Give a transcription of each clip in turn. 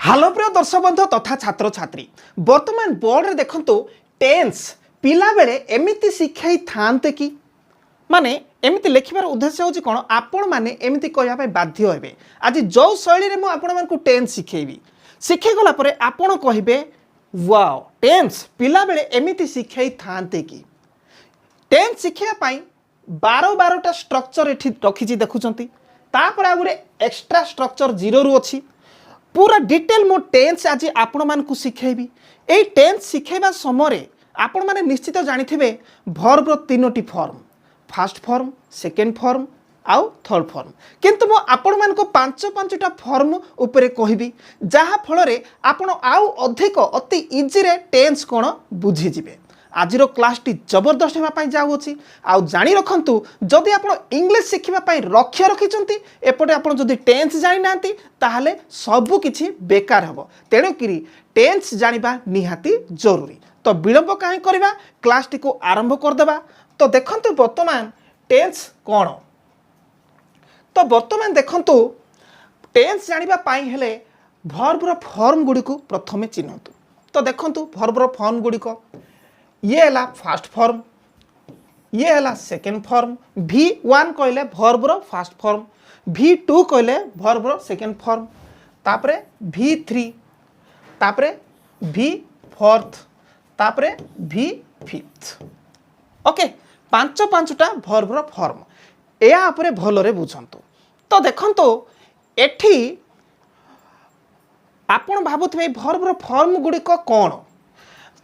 Hello प्रिय दर्शक बंधु तथा छात्र छात्री वर्तमान बोर्ड रे देखंतु टेंस पिला बेले एमिति शिखाई थांते कि माने एमिति लिखिबार उद्देश्य होची कोन आपण माने एमिति कहया पय बाध्य हेबे। आज जो शैली रे मु आपण मानकु टेंस शिखेबी शिखे गला परे आपण कहिबे वाओ टेंस पिला बेले एमिति शिखाई थांते कि। टेंस शिखिया पय 12टा स्ट्रक्चर एठी रखिची देखुचंती तापर आ गुरे एक्स्ट्रा स्ट्रक्चर 0 रु अछि पूरा डिटेल मो टेंस आज आपण मानकु शिखेबी। ए टेंस शिखेबा समय आपण माने निश्चित जानिथिबे वर्ब रो तीनोटी form first form second form आउ थर्ड फॉर्म किंतु मो आपण मानको पांचटा फॉर्म उपरे कहिबी जहा फल रे आपण आउ अधिक अति इजी रे टेंस कोन बुझी जिवे। आजिरो क्लास टी जबरदस्त हेबा पई जाउछि आउ जानि रखंतु जदि आपण इंग्लिश शिखिबा पई लक्ष्य रखिचंती एपटे आपण जदि टेंस जानि नांती ताहाले सब किछि बेकार हबो। तेणु किरि टेंस जानिबा निहाती जरूरी। तो विलंब काहे करबा क्लास टी को आरंभ कर देबा। तो देखंतु वर्तमान टेंस कोन तो वर्तमान देखंतु टेंस जानिबा पई हेले वर्ब रो फॉर्म गुडी को प्रथमे चिन्हतु। तो देखंतु वर्ब रो फॉर्म गुडी को ये है फर्स्ट फॉर्म ये है सेकेंड फॉर्म V1 कहले वर्ब रो फर्स्ट फॉर्म V2 कहले वर्ब रो सेकेंड फॉर्म तापरे V3 तापरे V4 तापरे V5 ओके पांचटा वर्ब रो फॉर्म या आपरे भलरे बुझंतु। तो देखंतु एठी आपण भाबुथबे वर्ब रो फॉर्म गुडी को कोन।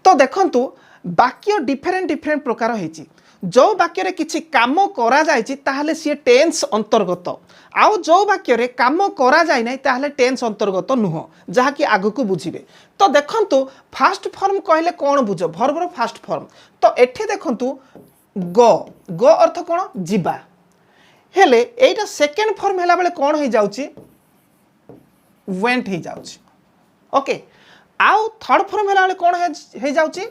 तो देखंतु वाक्य डिफरेंट प्रकार होइछि जो वाक्य रे किछि काम करा जायछि ताहले सी टेंस अंतर्गत आउ जो वाक्य रे काम करा जाय नै ताहले टेंस अंतर्गत नुह जहा कि आगु को बुझिबे। तो देखंतु फर्स्ट फॉर्म कहले कोन बुझो वर्ब रो फर्स्ट फॉर्म। तो एठी देखंतु गो गो अर्थ कोन जिबा हेले एटा सेकेंड फॉर्म हैला बेले कोन हे जाउछि वेंट हे जाउछि ओके आउ थर्ड फॉर्म हैला बेले कोन हे जाउछि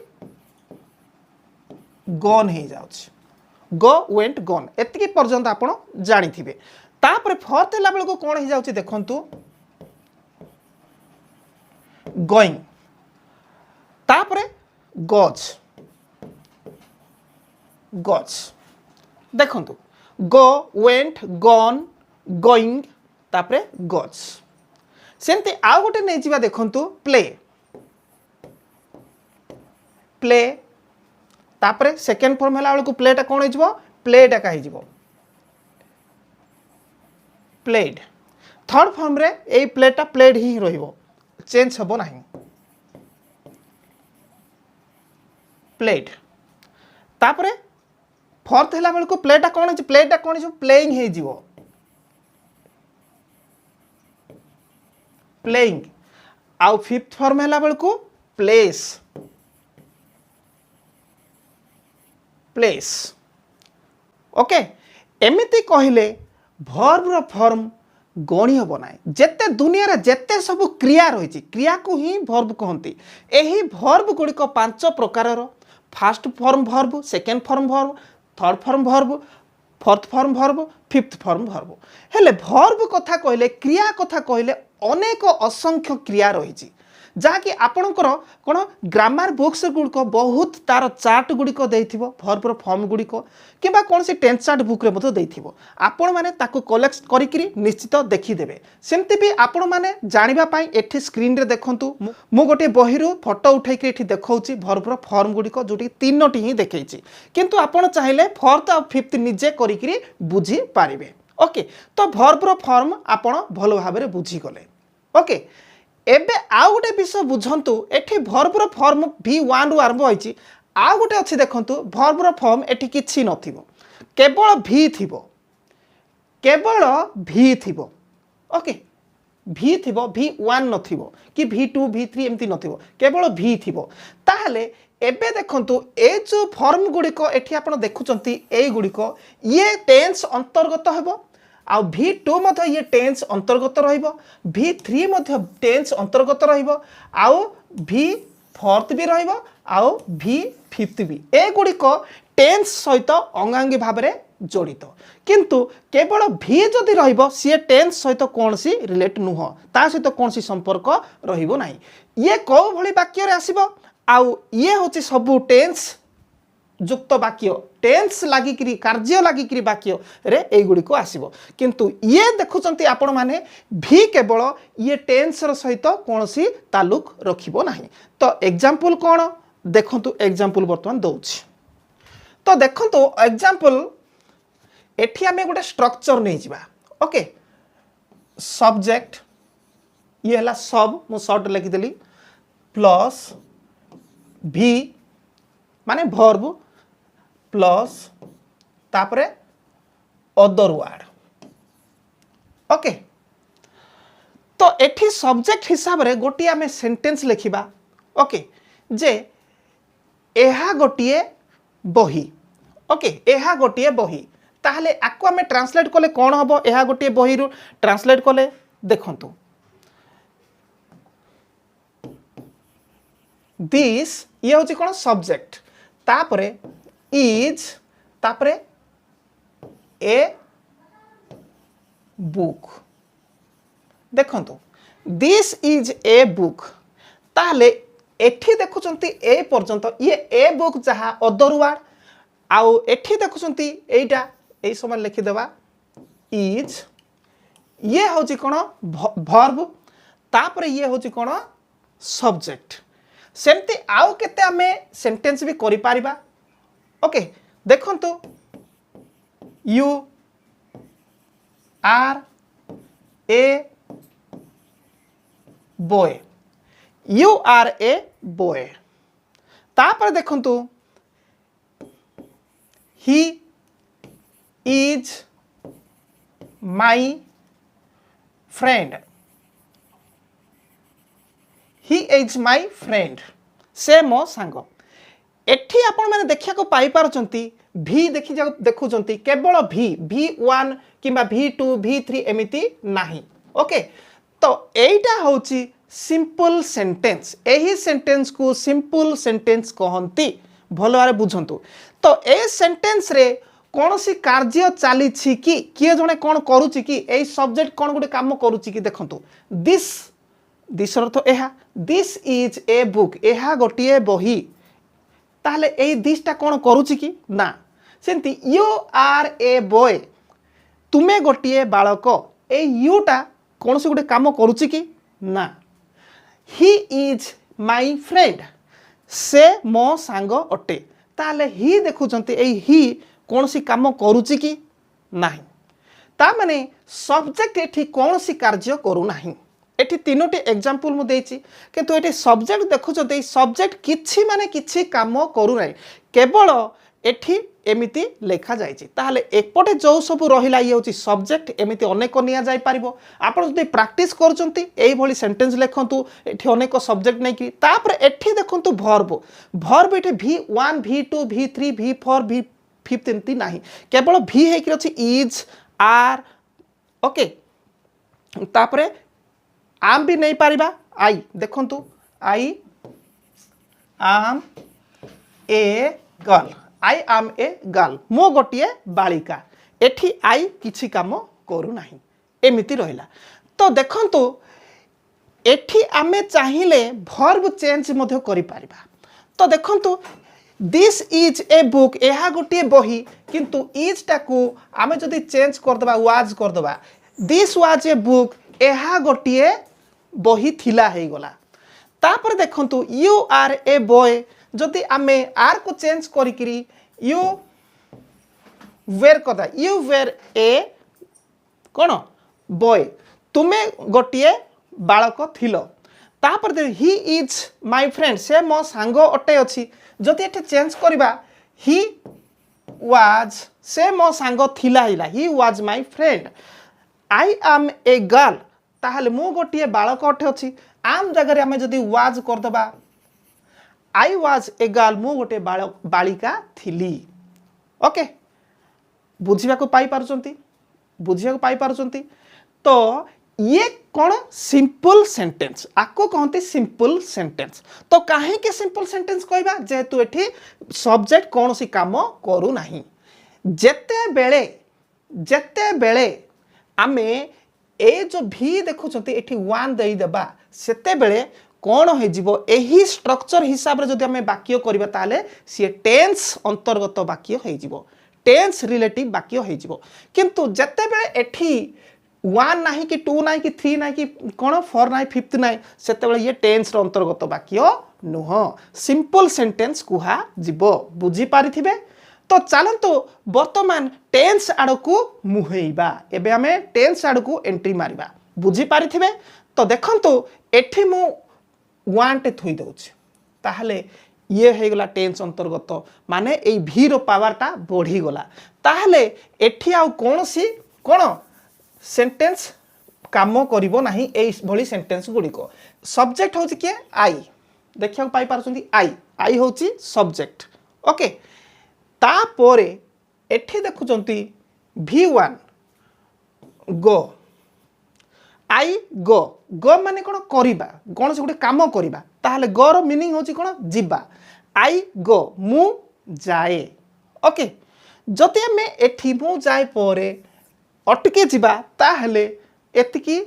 गन हो जाउछि गो वेंट गन एतिकी पर्यंत आपण जानिथिबे। तापर फोर्थ हैला बेल को कोन हो जाउछि देखंतु गोइंग तापर गोज गोज देखंतु गो वेंट गन गोइंग तापर गोज सेंते आ गोटे नै जिबा देखंतु प्ले प्ले तापरे सेकेंड फॉर्म हैला को प्लेटा कोन हो जिवो प्लेटा का हो प्लेड थर्ड फॉर्म रे ए प्लेटा प्लेड ही रहिबो चेंज हबो नाही प्लेड तापरे फोर्थ हैला को प्लेटा कोन हो प्लेटा कोन हो प्लेइंग हे जिवो प्लेइंग आउ फिफ्थ फॉर्म हैला को प्लेस प्लेस ओके एमिति कहले वर्ब रो फॉर्म गणी हबो नाय जेते दुनिया रे जेते सब क्रिया रहिछि क्रिया को ही वर्ब कहंती। एही वर्ब गुडी को पांच प्रकार रो first form verb second form verb third form verb fourth form verb fifth form verb हेले वर्ब कथा कहले क्रिया कथा कहले अनेक असंख्य क्रिया रहिछि जहा कि आपणकर कोन ग्रामर बुक्स गुड़िक बहुत तार चार्ट गुड़िक देथिबो वर्ब रो फॉर्म गुड़िक किबा कोन से टेंस चार्ट बुक रे मतो देथिबो आपण माने ताको कलेक्ट करिकरी निश्चित देखि देबे। सेमति भी आपण माने जानिबा पई एठी स्क्रीन रे देखंतु मु गोटे बही रो फोटो उठाई के एठी देखौची वर्ब रो फॉर्म गुड़िक जोटी तीनोटी ही देखैची किंतु आपण चाहिले फोर्थ और फिफ्थ निजे करिकरी बुझी पारिबे ओके। तो वर्ब रो फॉर्म आपण भलो भाबरे बुझी गले ओके। एबे आउ गोटे विषय बुझंतु एठी वर्ब रो फॉर्म V1 रु आरंभ होइछि आउ गोटे अछि देखंतु वर्ब रो फॉर्म एठी किछि नथिबो केवल V थिबो केवल V थिबो ओके V थिबो V1 नथिबो कि V2 V3 एमति नथिबो केवल V थिबो। ताहले एबे देखंतु ए जो फॉर्म गुडी को एठी आपण देखुचंती ए गुडी को ये टेंस अंतर्गत हेबो आउ V2 मध्य ये टेंस अंतर्गत रहिबो V3 मध्य टेंस अंतर्गत रहिबो आउ V4 भी रहिबो आउ V5 भी ए गुडी को टेंस सहित अंगांगी भाबरे जड़ित किंतु केवल भी जदि रहिबो सी टेन्स सहित कौन सी रिलेट नुह ता सहित कौन सी संपर्क रहिबो नाही ये को भली वाक्य रे आसीबो आउ ये होची सबु टेन्स युक्त वाक्य टेन्स लागिकी कार्य लागिकी वाक्य रे एई गुडी को आसीबो किंतु ये देखुचंती आपण माने भी केवल ये टेन्स र सहित कौन सी तालुक रखिबो नाही तो एग्जांपल कोन देखंतु एग्जांपल वर्तमान दउछि तो देखंतु एग्जांपल एठी आमे गोटे स्ट्रक्चर नहीं जिबा ओके सब्जेक्ट ये हला सब मु शॉर्ट लिखि देली प्लस भी माने वर्ब प्लस तापरे अदर वर्ड ओके तो एठी सब्जेक्ट हिसाब रे गोटी आमे सेंटेंस लिखिबा ओके जे एहा गोटिए बही ओके एहा गोटिए बही ताहले आको आमे ट्रांसलेट कले कौन हबो एहा गोटिए बही रु ट्रांसलेट कले देखंतु दिस ये होची कोन सब्जेक्ट तापरे इज तापरे ए बुक देखंतु दिस इज ए बुक ताहले एठी देखुचंती ए पर्यंत ये ए बुक जहा अदर वर्ड आउ एठी देखुचंती एटा ए समय लिखि देबा इज ये होची कोन वर्ब तापरे ये होची कोन सब्जेक्ट सेमती आउ केते आमे सेंटेंस भी करि पारिबा ओके देखंतु you are a boy you are a boy तापर देखंतु he is my friend he is my friend से मो सांग एठी आपण माने देखिया को पाई पारचंती भी देखि देखुचंती केवल V1 किंबा V2 V3 एमिति नाही ओके तो एटा होची सिंपल सेंटेंस एही सेंटेंस को सिंपल सेंटेंस कहंती भलो आरे बुझंतु तो ए सेंटेंस रे कौन सी कार्य चली कि किए जने कौन करुच्ची कि ए सब्जेक्ट कौन गोटे काम करुच्ची कि देखंतु दिस अर्थ एहा दिस इज ए बुक एहा गोटिए बही ताहले ए दिसटा कौन करुच्ची कि ना सेंती यू आर ए बॉय तुमे गोटिए बालक ए यूटा कौन सी गोटे काम करुच्ची कि ना ही इज माई फ्रेंड से मो सांग अटे ताहले ही देखुचंती ए ही कौन सी काम करुच्ची कि नाही ता माने सब्जेक्ट एठी कौन सी कार्य करू नाही एठी तीनोटी एग्जांपल मु देछि किंतु एठी सब्जेक्ट देखुचते सब्जेक्ट किछि माने किछि काम करू नाही केवल एठी एमिति लेखा जाइछि ताहले एकपटे जो सब रहिला ये होछि सब्जेक्ट एमिति अनेक निया जाय पारिबो आपण जदि प्रैक्टिस करचंती एई भली सेंटेंस लेखंतु एठी अनेक सब्जेक्ट नै कि तापर एठी देखंतु वर्ब एठी V1 V2 V3 V4 V5 एमती नाही केवल भी हेकि अछि इज आर ओके तापरे आम भी नहीं पारिबा आई देखंतु आई आम ए गर्ल आई आम ए गर्ल मो गोटिए बालिका एठी आई किछि काम करू नाही एमिति रहिला तो देखंतु एठी आमे चाहिले वर्ब चेंज मध्य करि पारिबा तो देखंतु दिस इज ए बुक एहा गोटिए बही किंतु इज टाकू आमे जदि चेंज कर दबा वाज कर दबा दिस वाज ए बुक एहा गोटिए बही थिला हे गला तापर देखंतु यू आर ए बॉय जदि आमे आर को चेंज करिकरी यू वेर कदा यू वेर ए कोन बॉय तुमे गोटिए बालक थिलो तापर दे ही इज माय फ्रेंड से मो सांग अटे अछि जदि एटे चेंज करबा ही वाज से मो सांग थिला हिला he was my friend I am a girl ताहले मु गोटिए बालक अटे अछि आम जगह आमे जदि वाज कर दबा आई वाज ए गर्ल मु गोटे बालिका थिली ओके बुझिबा को पाई पारुचंती तो ये कौन सिंपल सेंटेंस आपको कहते सिंपल सेंटेंस तो काहे के सिंपल सेंटेंस कहबा जेहेतु एठी सब्जेक्ट कौन सी काम करू नाही ଯେତେ ବେଳେ ଆମେ ए जो भी देखुं ये वन देदेबा सेतेबेले कौन हो स्ट्रक्चर हिसाब से जब आम वाक्य करवा ताले सी टेन्स अंतर्गत वाक्य हो टेन्स रिलेटिव वाक्य हो किंतु जितेबले एठी वन ना कि टू ना कि थ्री ना कि कौन फोर ना फिफ्थ ना से ये टेन्स अंतर्गत वाक्य नुह सिंपल सेंटेंस कुहा जीव बुझी पारिथिबे। तो चलतु बर्तमान टेन्स आड़ को मुहेबा एबे आमे टेन्स आड़ को एंट्री मारिबा बुझी पारिथिबे। तो देखंतु एठी मु वन टे थोई दउछि ताहले ये हो गला टेन्स अंतर्गत माने ए भी रो पावरटा बढ़ी गला ताहले एठी आउ कोनोसी कोन सेंटेंस काम करिवो नाही ए भली सेंटेंस गुडिको सब्जेक्ट होछि के आई देखिया पाई पारछंती आई होछि सब्जेक्ट ओके तापरे एठी देखुचंती V1 गो आई गो गो माने कोन करिबा कोन से गुटे काम करिबा ताहले गो रो मीनिंग होछि कोन जिबा आई गो मु जाए ओके जति हमें एठी मु जाए परे अटके जिबा ताहले एतिकी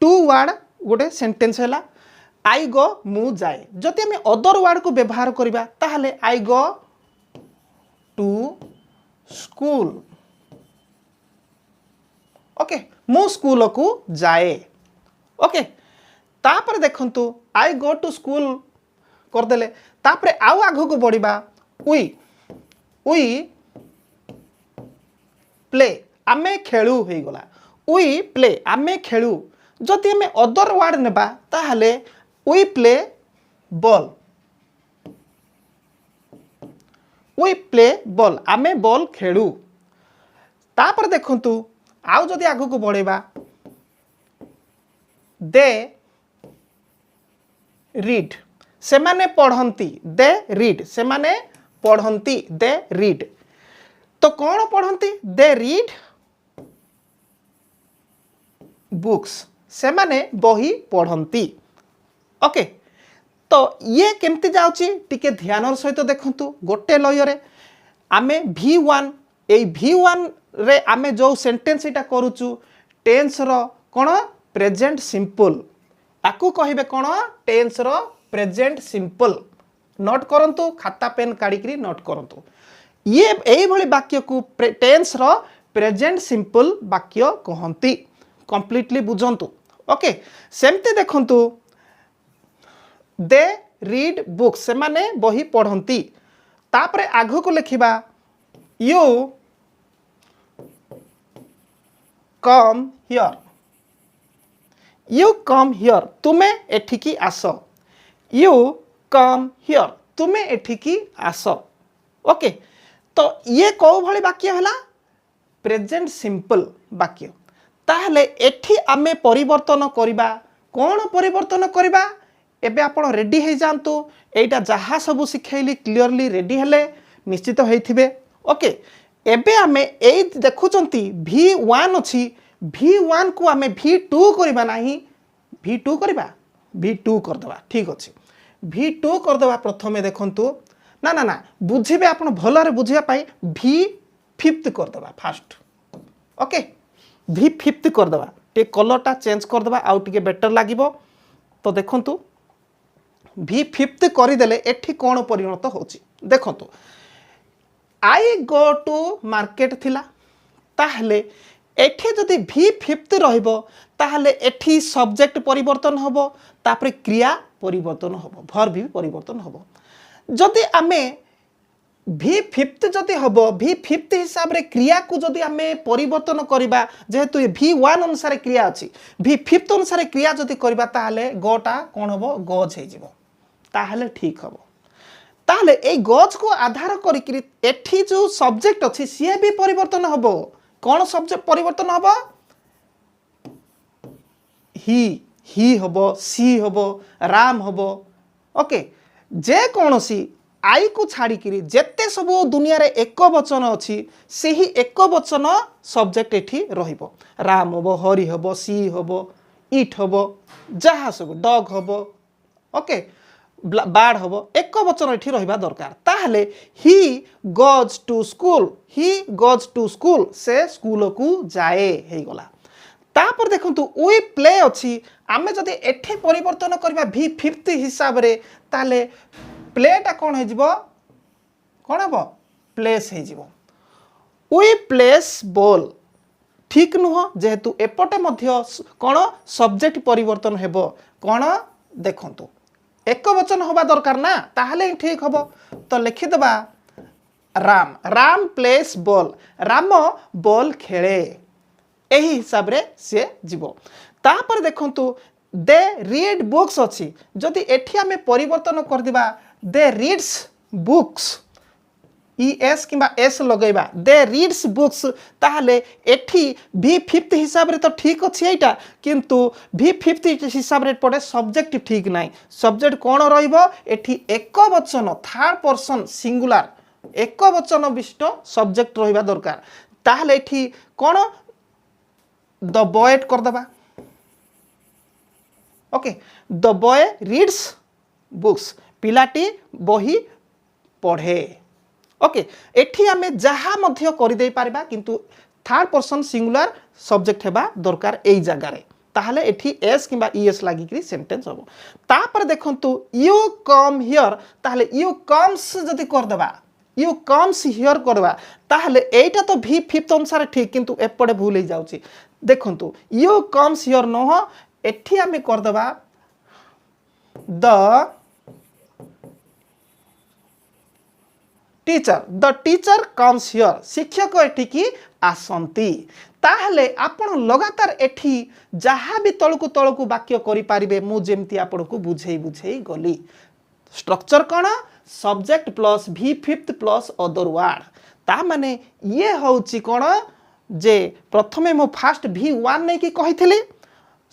टू वर्ड गोटे सेंटेंस हैला आई गो मु जाए जति हमें अदर वर्ड को व्यवहार करिबा ताहले आई गो टू स्कूल ओके मु स्कूल को जाए ओके तापर देखंतु आई गो टू स्कूल करदेले तापर आउ आगु को बढ़िबा वी प्ले आमे खेलू हो गला वी प्ले आमे खेलू जदि आमे अदर वर्ड नेबा ताहले we play ball we play ball आमे बॉल खेलू तापर देखंतु आउ जदि आगु को बढ़ेबा दे रीड से माने पढ़ंती दे रीड से माने पढ़ंती दे रीड तो कौन पढ़ंती दे रीड बुक्स से माने बही पढ़ंती ओके तो ये केमती जाउची टिके ध्यान सहित देखंतु गोटे लयरे आमे V1 ए V1 रे आमे जो सेंटेंस इटा करूचु टेंस रो कोन प्रेजेंट सिंपल आकु कहिबे कोन टेंस रो प्रेजेंट सिंपल नोट करंतु खाता पेन काढिकरी नोट करंतु ये एई भली वाक्य को टेंस रो प्रेजेंट सिंपल वाक्य कहंती कंप्लीटली बुझंतु ओके सेमते देखंतु दे रीड बुक्स से माने बही पढ़ंती तापरे आगु को लिखिबा you come here you come here तुमे एठिकी आस यू कम हियर तुमे एठिकी आस ओके तो ये कौ भली वाक्य हला प्रेजेंट सिंपल वाक्य ताहले एठी आमे परिवर्तन करिबा कोन परिवर्तन करिबा एबे आपण रेडी हे जानतु एटा जहा सब सिखैली क्लियरली रेडी हेले निश्चित होइथिबे ओके एबे आमे ए देखुचंती V1 अछि V1 को आमे V2 करबा नाही V2 करबा V2 कर दबा ठीक अछि V2 कर दबा प्रथमे देखंतु ना ना ना बुझिबे आपण भलरे बुझिया पाई V5 कर दबा फास्ट ओके V5 कर दबा टे कलरटा चेंज कर दबा आउ टिके बेटर लागिबो तो देखंतु V5 करदेले एठी कोन परिणत होची देखंतु आई गो टू मार्केट थिला ताहले एठी जदि V5 रहिबो ताहले एठी सब्जेक्ट परिवर्तन होबो तापरे क्रिया परिवर्तन होबो वर्ब भी परिवर्तन होबो जदि आमे V5 जदि होबो V5 हिसाब रे क्रिया को जदि आमे परिवर्तन करिबा जेहेतु V1 अनुसार क्रिया अछि V5 अनुसार क्रिया जदि करिबा ताहले गोटा कोन होबो गज हे जिवो ताहले ठीक होबो ताहले ए गज को आधार करिकरी एठी जो सब्जेक्ट अछि सिए भी परिवर्तन होबो कोन सब्जेक्ट परिवर्तन होबो ही होबो सी होबो राम होबो ओके जे कोनोसी आई को छाड़ी करी जेते सब दुनिया रे एक वचन अछि सेही एक वचन सब्जेक्ट एठी रहिबो राम होबो हरि होबो सी होबो इट होबो जहा सब डॉग होबो ओके बार्ड हम एक वचन ये रहा दरकार ताहले he goes to school he goes to school से स्कूल को जाए हो गला तापर देखंतु वी प्ले अच्छी आमे जदि एठी परिवर्तन करबा भी फिफ्थ हिसाब रे ताले प्लेटा कौन हो कौन हम प्लेस हो वी प्लेस बॉल ठीक नुह जेहेतु एपटे मध्य कौन सब्जेक्ट परिवर्तन हेबो कौन देखंतु एक वचन हवा दरकार ना ताहले ठीक हम तो लिखिदबा Ram Ram plays ball Ram ball खेले यही हिसाब रे से जीवो तापर देखंतु दे रीड बुक्स अच्छी जदि एठी आमे परिवर्तन कर दिबा दे रीड्स बुक्स एस किंबा एस लगेबा दे रीड्स बुक्स ताहले एठी भी फिफ्थ हिसाब रे तो ठीक अच्छी एटा किंतु भी फिफ्थ हिसाब रे पड़े सब्जेक्ट ठीक नाही सब्जेक्ट कौन रहिबो एठी एक वचन थर्ड पर्सन सिंगुलर एक वचन विशिष्ट सब्जेक्ट रहिबा दरकार ताहले एठी कौन द बॉय करदबा okay the boy reads books पिलाटी बही पढ़े ओके एठी आमे जहा मध्य करि दे पारबा किंतु थर्ड पर्सन सिंगुलर सब्जेक्ट हेबा दरकार एई जगह रे ताहले एठी एस किंबा ईएस लागि करी सेंटेंस हबो तापर देखंतु यू कम हियर ताहले यू कम्स जदि करदबा यू कम्स हियर करबा ताहले एटा तो भी फिफ्थ अनुसार ठीक किंतु एपटे भूल हो जाउची देखंतु यू कम्स हियर नह एठी आमे करदबा द टीचर कम्स हियर शिक्षक एठी की आसंती ताहले आपण लगातार एठी जहाँ भी तलकू वाक्य करि पारिबे मु जेमती आपण को बुझेई गली स्ट्रक्चर कौन सब्जेक्ट प्लस भी फिफ्थ प्लस अदर वर्ड ता माने ये होची कौन जे प्रथमे मो फास्ट भी वन नहीं कि कही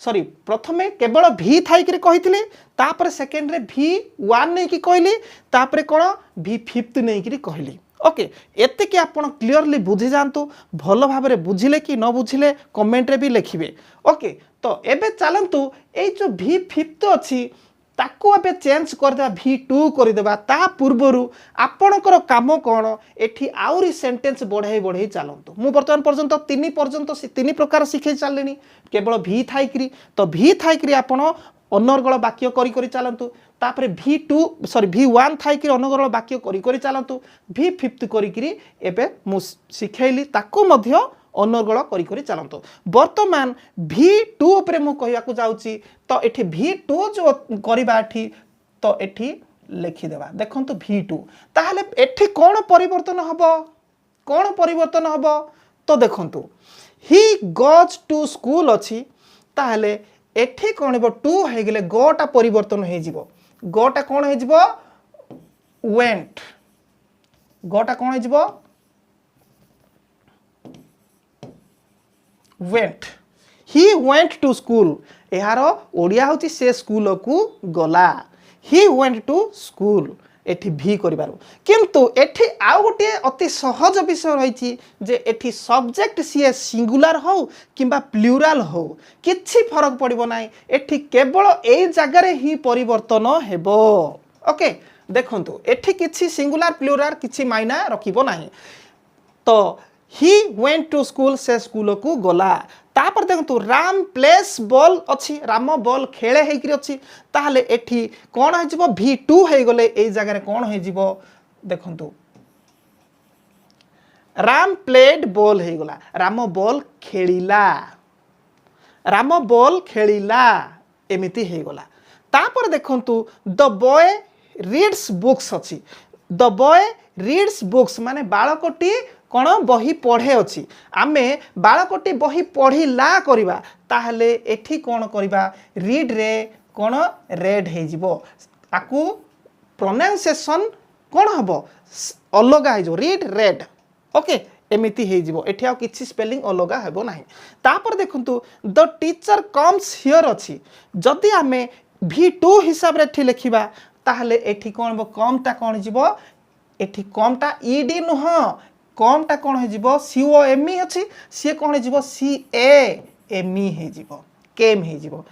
सॉरी प्रथमे केवल भी थाई कही तापर सेकेंड रे भी वन नहीं कि कहली तापर कौन भी फिफ्थ नहीं कि कहली ओके एते कि आपण क्लियरली बुझी जातु भल भाव बुझिले कि न बुझिले कमेंट रे भी लिखिबे ओके तो एबे चलंतु ए जो भी फिफ्थ अच्छी ताकू अब चेंज करदे भी टू करदेबा ता पूर्वरु आपणकर काम कौन एठी आउरी सेंटेंस बढ़ाई चलतु मु बर्तमान पर्यंत तीन प्रकार शिखे चलनी केवल भी थाई तो भी थाई आपण अनर्गल वाक्य करी चलतु तापर भी टू सॉरी भी वन थाई अनर्गल वाक्य करी चलतु भी फिफ्थ करी एबे मु शिखेली ताकू मध्य अनर्गल करी चलतु वर्तमान भी टू उपरे मु कहवाकू जाउची तो एठी भी टू जो करबा एठी तो एठी लिखिदेबा देखंतु भी टू ताहले एठी कोन परिवर्तन हबो तो देखंतु ही गोज टू स्कूल अच्छी ताहले एठी कोन हेबो टू हे गेले गोटा परिवर्तन हे जिवो गोटा कोन हे जिवो वेंट गोटा कोन हे जिवो went he went to school यार ओडिया होची से स्कूल को गला ही वेंट टू स्कूल एठी भी करिबारु किंतु एठी आउ गोटे अति सहज विषय रही जे एठी सब्जेक्ट सी सिंगुलर हो किंबा प्लूराल हो किछि फरक पड़िबो नाही एठी केवल ए जगह ही परिवर्तन हेबो ओके देखंतु एठी किछि सिंगुलर प्लूराल किछि मायना रखिबो नाही तो ही वेंट टू स्कूल से स्कूल को गला तापर देखो राम प्लेस बॉल अच्छी राम बॉल खेले होकर अच्छी ताहले एठी कौन हो भी टू हो गले ए जगह कौन हो देखंतु राम प्लेड बॉल हो गला राम बॉल खेलिला एमिति हो गला तापर देखंतु द बॉय रीड्स बुक्स अच्छी द बॉय रीड्स बुक्स माने बालकटी कौन बही पढ़े अच्छी आमे बालकटी बही पढ़िला करबा ताहले एठी कौन करबा रीड रे कौन रेड हो जिवो ताकू प्रोनाउंसिएशन कौन हबो अलग हो रीड रेड ओके एमिति हो जिवो एठी आ किछि स्पेलिंग अलग हेबो नाही तापर देखंतु द टीचर कम्स हियर अच्छी जदि आमे V2 हिसाब रे एठी लिखिबा ताहले एठी कौन हबो कमटा कौन जिवो एठी कमटा ईडी नुह कमटा कौन हो COME अच्छी सी कौन हो CAME हो केम हो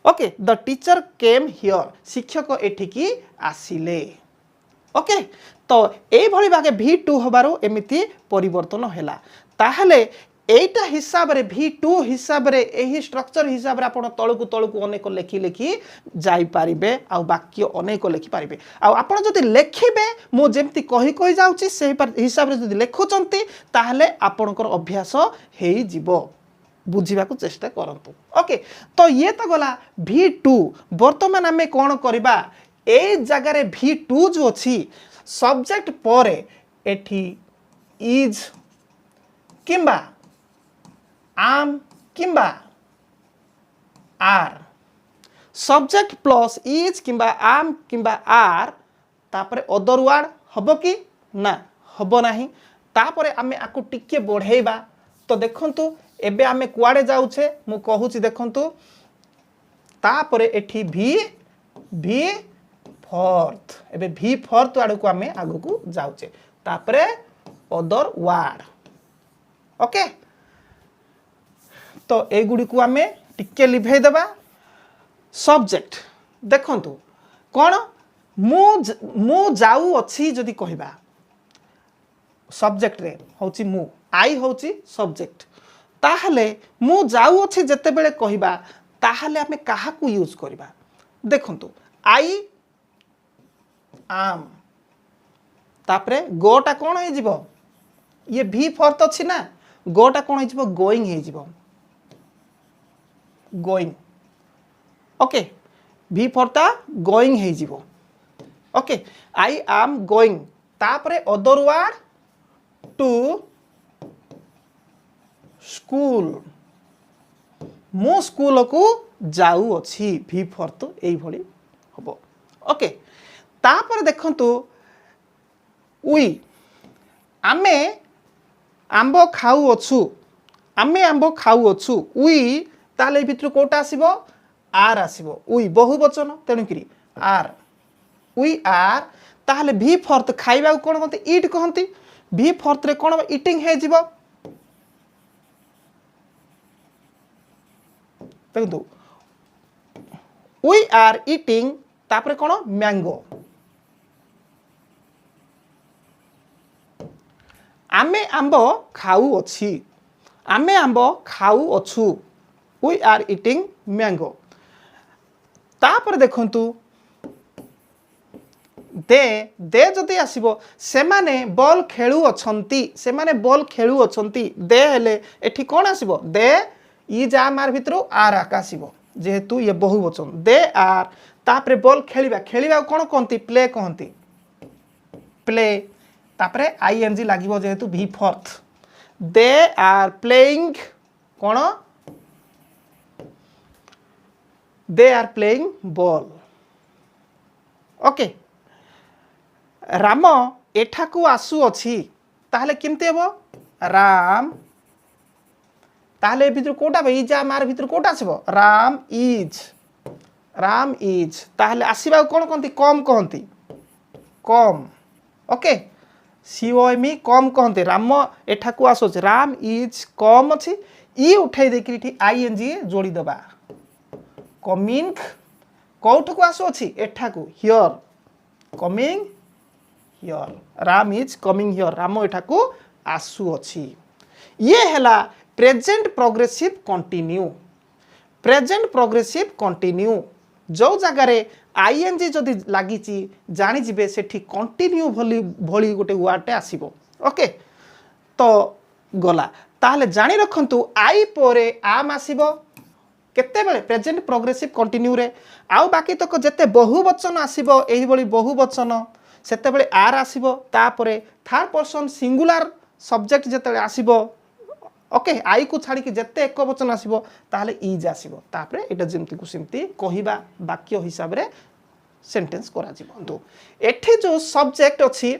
okay the teacher came here शिक्षक एठिकी आसिले ओके तो ये भागे V2 हबारो एमिति परिवर्तन हैला ताहले एटा हिसाब रे V2 हिसाब रे एही स्ट्रक्चर हिसाब रे आपण तळकु तळकु अनेक लेखि लेखि जाई पारिबे आ वाक्य अनेक लेखि पारिबे आ आपण जदि लेखिबे मो जेमति कहि कहि जाउची से हिसाब रे जदि लेखुचंती ताहले आपणकर अभ्यास हेई जिवो बुझीबा को चेष्टा करंतु ओके तो ये तो गला V2 वर्तमान आमे कोन करबा ए जगह रे V2 जो अछि सब्जेक्ट परे एठी इज किंबा आम किंबा आर सब्जेक्ट प्लस इज किंबा आम किंबा आर तापरे अदर वर्ड हबो कि ना हबो नाही तापरे आमे आकु टिके बढ़ेबा तो देखंतु एबे आमे कुआडे जाउछे मु कहूची देखंतु तापरे एठी भी फोर्थ एबे भी फोर्थ आडू को आमे आगु को जाउछे तापरे अदर वर्ड ओके तो ए गुडी को आमे टिके लिभे देबा सब्जेक्ट देखंतु कोन मु जाऊ अछि जदि कहिबा सब्जेक्ट रे होची मु आई होची सब्जेक्ट ताहले मु जाऊ अछि जते बेले कहिबा ताहले आमे काहा को यूज करबा देखंतु आई आम तापरे गोटा कोन हे जिवो ये भी फोर्थ अछि ना गोटा कोन हे जिवो गोइंग हे जिवो गोइंग ओके भी फोर्था गोइंग हे जिवो ओके आई एम गोइंग तापरे अदर वर्ड टू स्कूल मो स्कूल को जाऊ अछि भी फोर्थ एई भली हबो ओके तापर देखंतु उई आमे आंबो खाऊ अछु आमे आंबो खाऊ अछु उई ताले भितर कोटा आसीबो आर आसीबो उई बहुवचन तेणु करी आर उई आर ताहले भी फोर्थ खाइबा कोन कहते ईट कहंती भी फोर्थ रे कोन ईटिंग हे जिवो देखो वी आर ईटिंग तापरे कोन मैंगो आमे आंबो खाऊ अछि आमे आंबो खाऊ अछु वी आर ईटिंग मैंगो तापर देखंतु दे जदि आसीबो सेमाने बॉल खेलु अछंती सेमाने बॉल खेलु अछंती दे हेले एठी कोन आसीबो दे इज आम आर भितरो आर आकासीबो जेहेतु ये बहुवचन दे आर तापरे बॉल खेलिबा खेलिबा कोन कहंती प्ले कहंती प्ले तापरे आईएनजी लागिबो जेहेतु भी फोर्थ दे आर प्लेइंग कोन they are playing ball okay Ram एठाकू आसु अछि ताहले केमते हेबो राम ताहले भितर कोटा इज आर भितर कोटा आसीबो राम इज ताहले आसीबा कोन कहंती कम कहंती कम ओके सीओएमई कम कहंती राम एठाकू आसु अछि राम इज कम अछि ई उठाई देकि ठी आईएनजी जोड़ी दबा कमिंग कोठकू आसु अछि एठाकू here coming here Ram is coming here Ram एठाकू आसु अछि ये हला प्रेजेंट प्रोग्रेसिव कंटिन्यू जो जगह रे आईएनजी जदि लागिची जानि जिबे सेठी कंटिन्यू भली गोटे वर्डटे आसीबो ओके तो गला ताहले जानि रखंतु आई पोरे आम आसीबो केते बेले प्रेजेंट प्रोग्रेसिव कंटिन्यू रे आउ बाकी तक जेते बहुवचन आसीबो एही भली बहुवचन सेते बेले आर आसीबो तापरे थर्ड पर्सन सिंगुलर सब्जेक्ट जेते आसीबो ओके आई को छाड़ी कि जेते एक वचन आसीबो ताहले इज आसीबो तापरे एटा जेमति को सेमति कहिबा वाक्य हिसाब रे सेंटेंस करा जिवंतु एठी जो सब्जेक्ट अछि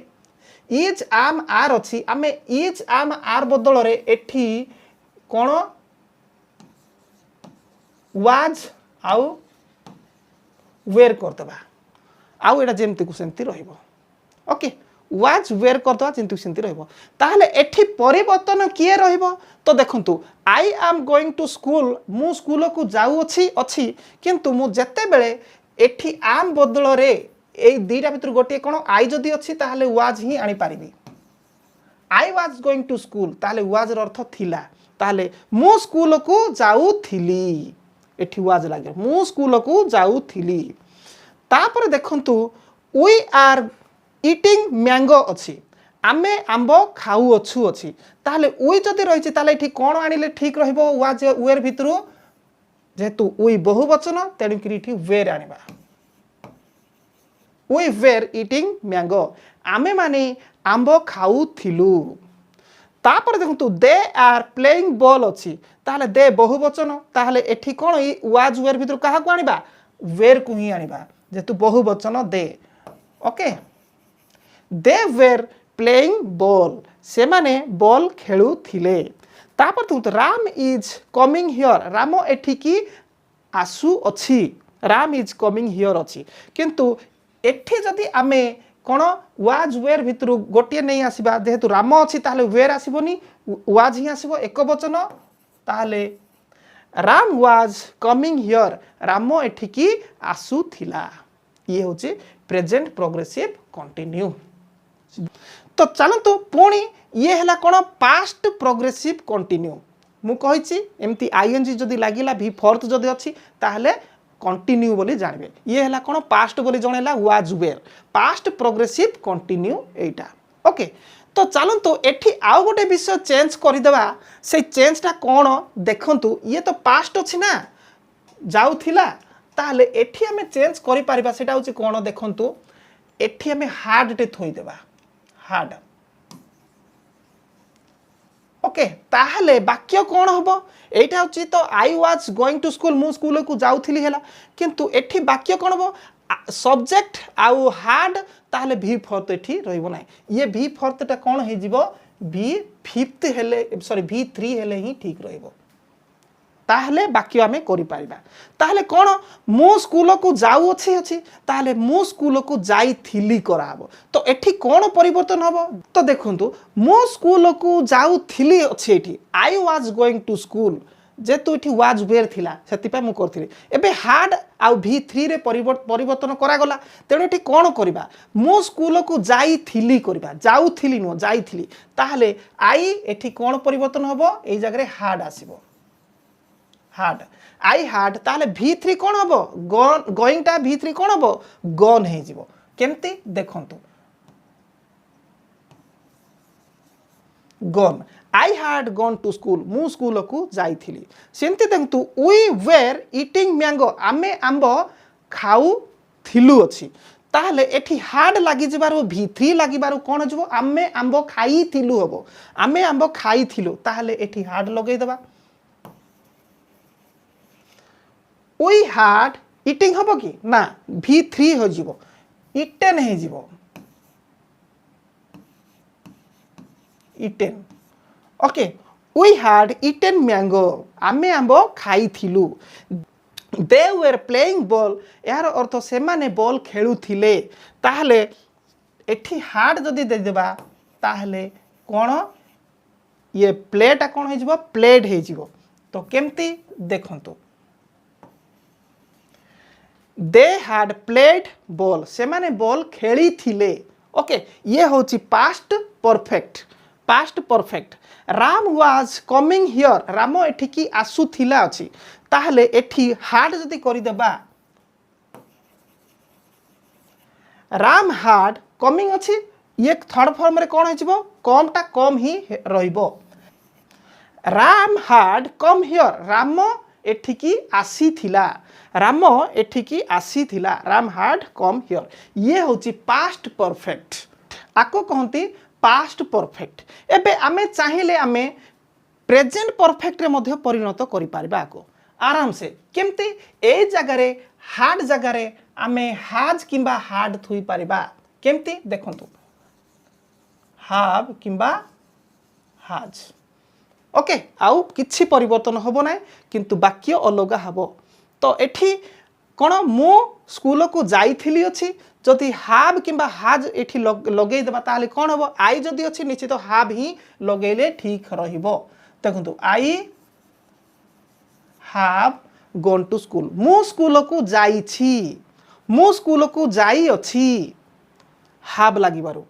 इज आम आर अछि आमे इज आम आर बदल रे एठी कोन वाज आउ वेयर करतबा आउ एटा जेमति को सेमति रहिबो ओके वाज वेयर करदे चिंतु सेमती रहिबो ताहले एठी परिवर्तन किए रहिबो तो देखंतु I am going to school मु स्कूल को जाऊ अछि किंतु मु जत्ते बेले एठी आम बदल रे ए दुईटा भितर गोटे कोन आई जदी अछि ताहले वाज ही आनी पारिबी I was going to school ताहले वाज र अर्थ थिला ताहले मु स्कूल को जाऊ थिली एठी वाज लागे मु स्कूल को जाऊ थिली तापर देखंतु वी आर ईटिंग मैंगो अच्छी आमे आंब खाऊ अच्छु अच्छी ताहले वी जदि रही ताहले एठी कोन आनिले ठीक रहइबो वाज वेर भितरु जेतु वी बहुवचन तेणु कि एठी वेर आनिबा वी वेर ईटिंग मैंगो आमे माने आंब खाऊ थिलु तापर देखंतु दे आर प्लेइंग बॉल अच्छी ताहले दे बहुवचन ताहले एठी कोन वाज वेर भितरु काहा को आनिबा वेर को ही आनिबा जेतु बहुवचन they okay they were playing ball से माने बॉल खेलु थिले तापर तो Ram is coming here Ram एठी की आसु अछि राम इज कमिंग हियर अछि किंतु एठी जदि आमे कोन वाज वेर भितरु गोटिए नहीं आसीबा जेहेतु राम अछि ताहले वेर आसीबोनी वाज ही आसीबो एक वचन ताहले Ram was coming here Ram एठी की आसु थिला ये होची प्रेजेंट प्रोग्रेसिव कंटिन्यू तो चलतु पुणी ये है कौन पास्ट प्रोग्रेसिव कंटिन्यू मु कही एमती आईएनजी जदि लगिला भी फोर्थ जदि अच्छी ताहले कंटिन्यू बोली जानबे ये है कौन पास्ट बोली जणेला was were past progressive continue एटा ओके तो चलतु एठी आउ गोटे विषय चेंज करदेवा से चेंजटा कौन देखंतु ये तो पास्ट अच्छी ना जाउथिला ताहले एठी हमें चेंज करि परिबा सेटा होची कोन देखंतु एठी हमें हार्ड टे थोई देबा हार्ड ओके ताहले वाक्य कोन हबो एटा होची तो I was going to school मु स्कूल को जाउथिली हेला किंतु एठी वाक्य कोन हबो सब्जेक्ट आउ हार्ड ताहले भी फोर्थ एठी रहइबो नै ये भी फोर्थ टा कोन हे जिवो भी फिफ्थ हेले सॉरी भी 3 हेले ही ठीक रहइबो ताहले वाक्य आमे करि पारिबा ताहले कोन मु स्कूल को जाऊ अछि अछि ताहले मु स्कूल को जाई थिली कराबो तो एठी कोन परिवर्तन हबो तो देखंतु मु स्कूल को जाऊ थिली अछि एठी I was going to school जेतु एठी वाज वेयर थिला सेति पय मु करथिली एबे हार्ड आउ v3 रे परिवर्तन करा गला तेणु एठी कोन करिबा मु स्कूल को जाई थिली करिबा जाऊ थिली नो जाई थिली ताहले आई एठी कोन परिवर्तन हबो एई जगह रे हार्ड आसीबो हार्ड आई हार्ड ताले v3 कोन हबो गोइंग टा v3 कोन हबो गन हे जिवो केमती देखंतु gone I had gone to school मु स्कूल को जाई थिली सेमती देखंतु वी वेर ईटिंग मैंगो आमे आंब खाऊ थिलु अछि ताहले एठी हार्ड लागि जिबारो v3 लागिबारो कोन जबो आमे आंब खाई थिलु हबो आमे आंब खाई थिलु ताहले एठी हार्ड लगै दबा वी हार्ड ईटिंग हबो कि ना v3 हो जिवो इटेन हे जिवो eaten okay we had eaten mango आमे आंब खाई थिलु दे वेर प्लेइंग बॉल यार अर्थ से माने बॉल खेलु थिले ताहले एठी हार्ड जदी दे देबा ताहले कोन ये प्लेटा कोन हे जिवो प्लेड हे जिवो तो केमती देखंतु दे हैड प्लेड बॉल से माने बॉल खेली थिले ओके ये होची past perfect Ram was coming here Ram एठी की आसु थिला अछि ताहले एठी हार्ड जदी करि देबा राम हार्ड कमिंग अछि ये थर्ड फॉर्म रे कोन हेजिबो कम टा कम ही रहिबो Ram had come here Ram एठी की आसी थिला राम एठी की आसी थिला राम हार्ड कम हियर ये होची पास्ट परफेक्ट आको कहंती पास्ट परफेक्ट एबे आमे चाहिले आमे प्रेजेंट परफेक्ट रे मध्य परिणत करि पारिबा आको आराम से केमती ए जगह रे हार्ड जगह रे आमे हाज किंबा हार्ड थुई पारिबा केमती देखंतु हाव किंबा हाज ओके आउ किछि परिवर्तन होबो नै किंतु वाक्य अलग हबो तो एठी कौन मु स्कूल को जाइथिली अछि जदि हाव किंबा हाज एठी लगेई देबा ताले कौन हबो आई जदि अछि निश्चित हाव ही लगेले ठीक रहिबो देखंतु आई हाव गॉन टू स्कूल मु स्कूल को जाई छी मु स्कूल को जाई अछि हाव लागिबारु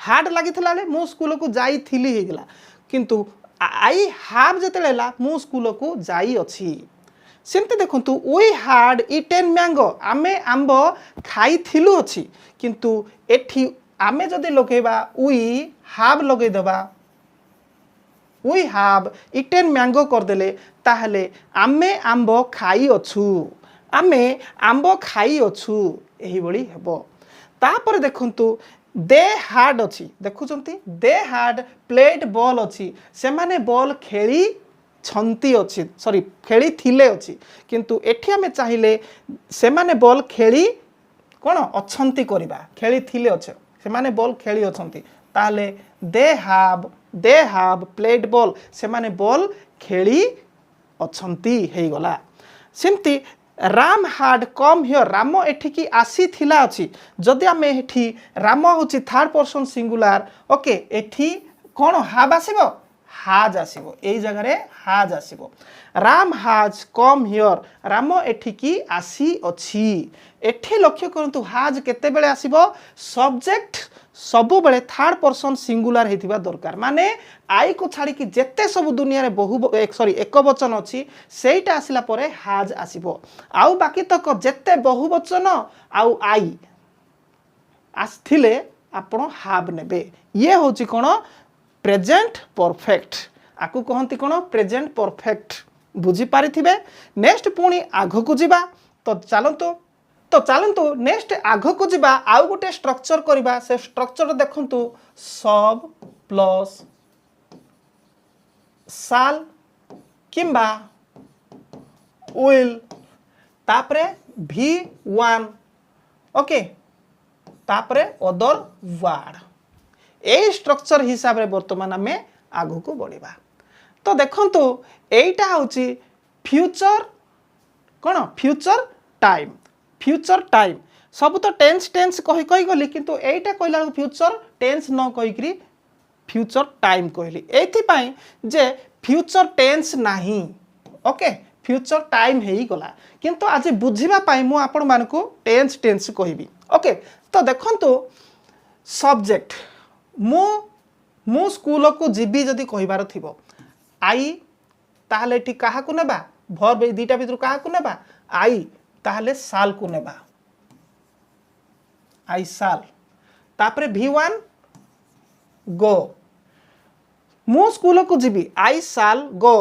हार्ड लागिथिला ले मु स्कूल को जाई थिली हे गेला किंतु आई हाव जतेला मु स्कूल को जाई अछि सेमते देखंतु वी हार्ड इटेन मैंगो आमे आंबो खाई थिलु अछि किंतु एठी आमे जदि लगेबा वी हाव लगे देबा वी हाव इटेन मैंगो कर देले ताहले आमे आंबो खाई अछु आमे आंबो खाई अछु एही बळी हेबो तापर देखंतु दे हार्ड अच्छी देखुंत दे हार्ड प्लेड बॉल अच्छी से माने बॉल खेली छंती अच्छी सॉरी खेली थिले अच्छी किंतु एठी आमे चाहिले से माने बॉल खेली कौन अच्छंती करबा खेली थिले अच्छे से माने बॉल खेली अच्छंती ताले दे हाव प्लेड बॉल से माने बॉल खेली अच्छंती हे गला सेमती Ram had come here Ram एठिकी आसी थिला अछि जदि आमे एठी राम होची थर्ड पर्सन सिंगुलर ओके एठी कोन हाब आसीबो हाज आसीबो एई जगह रे हाज आसीबो राम हाज कम हियर राम एठिकी आसी अछि एठी लक्ष्य करंतु हाज केते बेले आसीबो सब्जेक्ट सबु बेले थर्ड पर्सन सिंगुलर हेतिबा दरकार माने आई को छाड़ी कि जेते सब दुनिया रे बहु सॉरी एक वचन अछि सेटा आसिला परे हाज आसीबो आउ बाकी तक जेते बहुवचन आउ आई आस्थिले आपण हाव नेबे ये होची कोन प्रेजेंट परफेक्ट आकु कहंती कोन प्रेजेंट परफेक्ट बुझी पारिथिबे नेक्स्ट पुणी आगो को जिबा तो चलतु नेक्स्ट आग को जिबा आउ गोटे स्ट्रक्चर करबा से स्ट्रक्चर देखंतु सब प्लस साल किंबा विल तापरे V1 ओके तापरे अदर वर्ड ए स्ट्रक्चर हिसाब रे वर्तमान आमे आगु को बढ़िबा तो देखंतु एटा होची फ्यूचर कोन फ्यूचर टाइम सब तो टेंस कही गली किंतु एटा कहला फ्यूचर टेंस न कही करी फ्यूचर टाइम कहली एथि पई जे फ्यूचर टेंस नाही ओके फ्यूचर टाइम हेई गला किंतु आज बुझिबा पई मु आपण मानको टेंस कहबी ओके तो देखंतु सब्जेक्ट मु स्कूल को जीबी जदि कहिबार थिबो आई ताहले ठी काहा को नेबा वर्ब ए दुटा भितर काहा को नेबा आई ताहले साल को नेबा आई साल तापरे V1 गो मु स्कूल को जीबी आई साल गो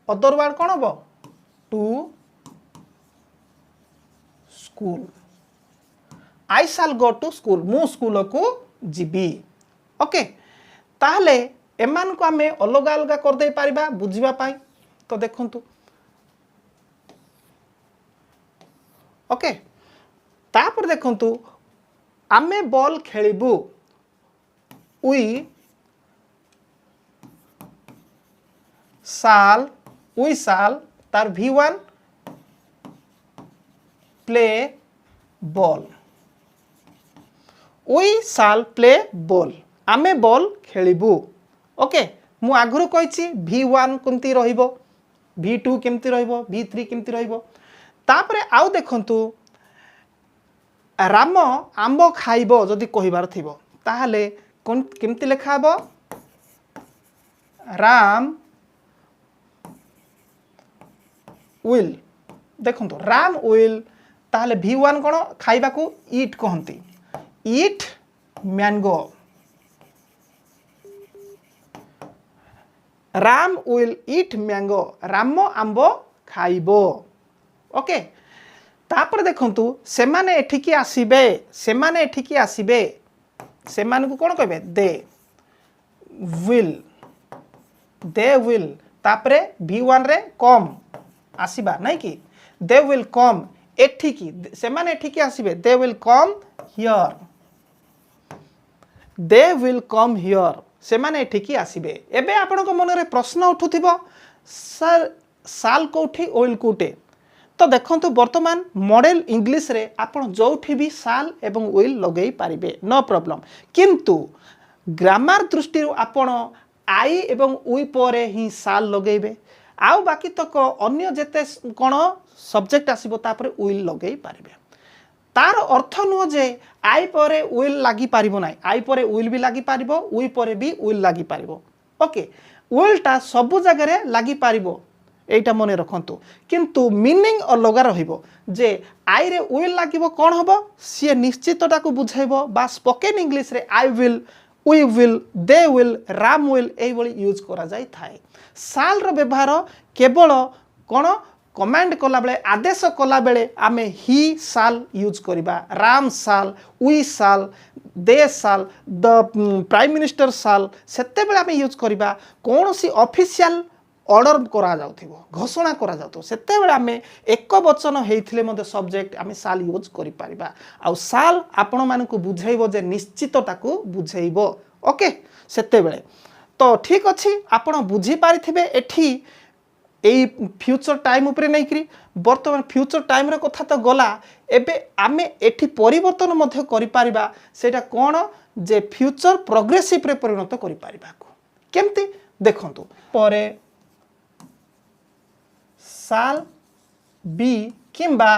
अदर वर्ड कोन हबो टू स्कूल आई साल गो टू स्कूल मु स्कूल को जीबी ओके ताहले एमान को आमे अलग अलग कर दे पारिबा बुझिबा पाई तो देखंतु ओके तापर देखंतु आमे बॉल खेलिबु वी साल तार V1 प्ले बॉल वी साल प्ले बॉल आमे बॉल खेलिबु ओके मु आगुरु कहिछि V1 केमती रहिबो V2 केमती रहिबो V3 केमती रहिबो तापरे आउ देखंतु राम आंबो खाइबो जदि कहिबार थिबो ताहले कोन केमती लेखा हबो राम विल देखंतु राम विल ताहले V1 कोन खाइबा को ईट कहंती eat mango Ram will eat mango Ram आंबो खाइबो ओके तापर देखंतु सेमाने एठिकी आसीबे सेमाने को कोन कहबे दे विल तापरे V1 रे कम आसीबा नहीं कि दे विल कम एठिकी सेमाने एठिकी आसीबे दे विल कम हियर सेमाने एठिकी आसीबे एबे आपनको मन रे प्रश्न उठुथिबो सर साल कोठी ओइल कोटे तो देखंतु वर्तमान मॉडल इंग्लिश रे आपण जोठी भी साल एवं विल लगेई पारिबे नो प्रॉब्लम किंतु ग्रामर दृष्टि आपण आई एवं उई परे ही साल लगेबे आउ बाकी तक अन्य जेते कोन सब्जेक्ट आसीबो तापर विल लगेई पारिबे तार अर्थ नुह जे आई परे विल लागी पारिबो नाही आई परे विल भी लागी पारिबो उई परे भी विल लागी पारिबो ओके विलटा सब जगह लागी पारिबो एटा मने रखंतु किंतु मीनिंग अलग रहिबो जे आई रे विल लागिबो कोन हबो सी निश्चितता को बुझाइबो बा स्पोकन इंग्लिश रे I will we will they will Ram will एई बळी यूज करा जाय थाए साल रो व्यवहार केवल कोन कमांड कला बेले आदेश कला बेले आमे ही साल यूज करिबा राम साल वी साल दे साल द प्राइम मिनिस्टर साल सेते बेले आमे यूज करिबा कोनोसी ऑफिशियल ऑर्डर करा जाउथिबो घोषणा करा जाउथो सेते बेले आमे एक वचन हेइथिले मते सब्जेक्ट आमे साल यूज करि पारिबा आ साल आपण मानकु बुझाइबो जे निश्चितता को बुझाइबो ओके सेते बेले तो ठीक अछि आपण बुझी पारिथिबे एठी एई फ्यूचर टाइम उपरे नै करी वर्तमान फ्यूचर टाइम रे कथा तो गला एबे आमे एठी परिवर्तन मध्य करि पारिबा सेटा कोन जे फ्यूचर प्रोग्रेसिव रे परिणत करि पारिबा को केमती देखंतु परे साल बी किंबा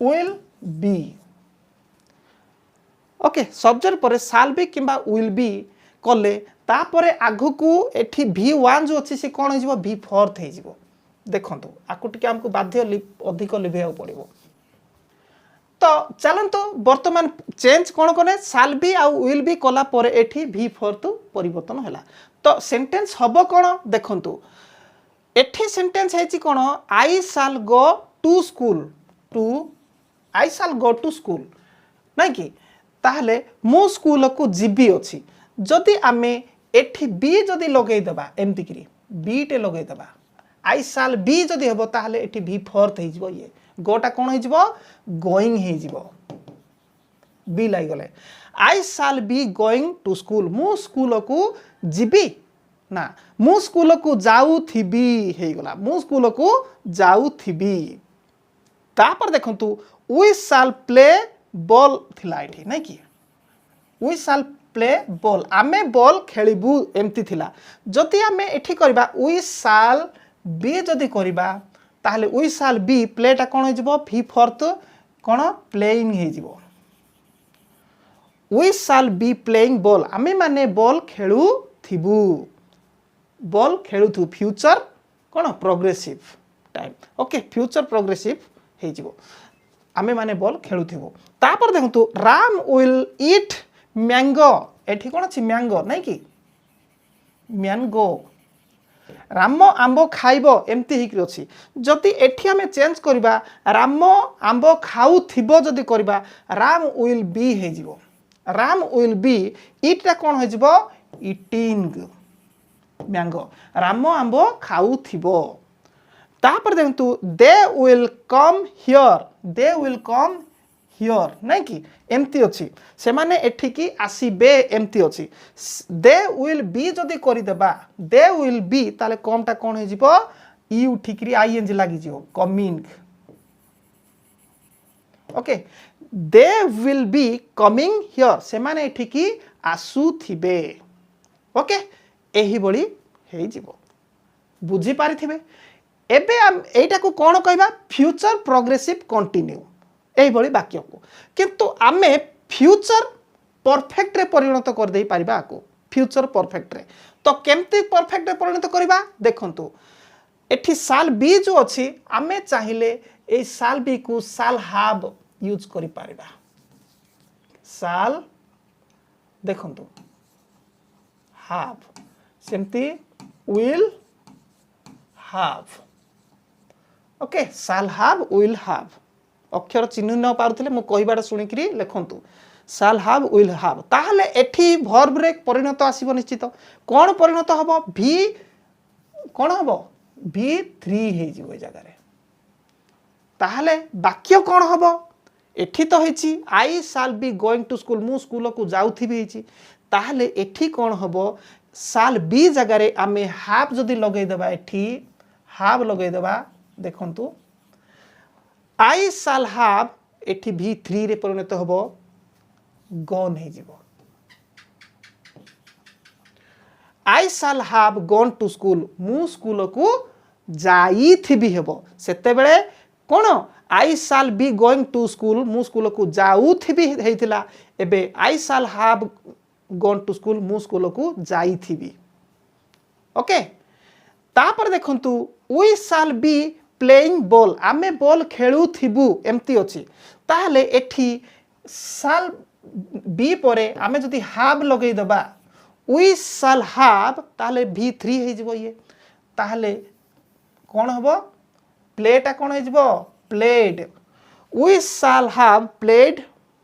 विल बी ओके सब्जेक्ट पर साल बी किंबा विल बी कले तापरे आगु को एठी V1 जो अच्छी से कौन हो V4 हो देखो आपको टी आमको बाध्य अधिक लिभे पड़ो तो चलतु वर्तमान चेंज कौन कने साल बी आउ विल बी कला पर एठी V4 तो परिवर्तन है तो सेंटेंस हम कौन देखु एठी सेंटेंस है कौन आई साल गो टू स्कूल टू आई साल गो टू स्कूल नहीं कि ताहले मो स्कूल को जीबी अच्छी जदि आमे एठी बी जदि लगई दबा एमती करी बी टे लगई दबा आई साल बी जदि हबो ताहले एठी V4 हे जिवो ये गोटा कोन हे जिवो गोइंग हे जिवो बी लाई गले आई साल बी गोइंग टू स्कूल मु स्कूल को जीबी ना मु स्कूल को जाऊ थिबी हे गला मु स्कूल को जाऊ थिबी तापर देखंतु वी साल प्ले बॉल थिला एठी नै कि वी साल प्ले बॉल आमे बॉल खेलिबू एमती थिला जदि आमे एठी करबा वी साल बी जदि करबा ताहले वी साल बी प्लेटा कोन हो जिवो V4 कोन प्लेइंग हे जिवो वी साल बी प्लेइंग बॉल आमे माने बॉल खेलु थिबू बॉल खेलु थु फ्यूचर कोन progressive time okay future progressive हे जिवो आमे माने बॉल खेलु थिबो तापर देखंतु राम विल ईट मैंगो एठी कोन अछि मैंगो नै कि मैंगो राम आंबो खाइबो एमती हिकरी अछि जदि एठी हमें चेंज करबा राम आंबो खाउ थिबो जदि करबा राम विल बी हे जिवो राम विल बी ईटा कोन हो जिवो ईटिंग मैंगो राम आंबो खाउ थिबो तापर देखंतु दे विल कम हियर नहीं कि एमती अच्छी से माने एठी की आसीबे एमती अच्छी दे विल बी जदि करदेबा दे विल बी ताले कमटा कौन हो जिवो ई उठिकरी आईएनजी लागि जिवो coming okay they will be coming here से माने एठी की आसु थिबे ओके एही बळी हेई जिवो बुझी पारिथिबे एबे एटा को कोन कहबा फ्यूचर प्रोग्रेसिव कंटिन्यू एही बळी वाक्य को किंतु आमे फ्यूचर परफेक्ट रे परिणत कर देई परिबा को फ्यूचर परफेक्ट रे तो केमती परफेक्ट रे परिणत करबा देखंतु एठी साल बी जो अछि आमे चाहिले ए साल बी को साल हाव यूज करि परिबा साल देखंतु हाव सेमती विल हाव ओके साल हाव विल हाव अक्षर चिन्ह न पारुथिले मु कहिबाटा सुनिकरी लेखंतु साल हाव विल हाव ताहले एठी वर्ब रे परिणत आसीबो निश्चित कोन परिणत हबो भी कोन हबो V3 हे जिवो ए जगह रे ताहले वाक्य कोन हबो एठी तो हेची आई साल बी गोइंग टू स्कूल मु स्कूल को जाउथिबी हेची ताहले एठी कोन हबो साल बी जगह रे आमे हाव जदी लगै देबा एठी हाव लगै देबा देखंतु आई शाल हाव एठी V3 रे परिणत हबो गॉन हे जीवो I shall have gone to school मु स्कूल को जाई थिबी हेबो सेते बेले कोन I shall be going to school मु स्कूल को जाऊ थिबी हेतिला एबे I shall have gone to school मु स्कूल को जाई थिबी ओके तापर देखंतु we shall be playing ball आमे बॉल खेलु थिबु एम्ति अछि ताहले एठी शाल बी परे आमे जदि हाव लगै दबा वी शाल हाव ताहले V3 हे जिवो ये ताहले कोन हबो प्लेटा कोन हे जिवो played we shall have played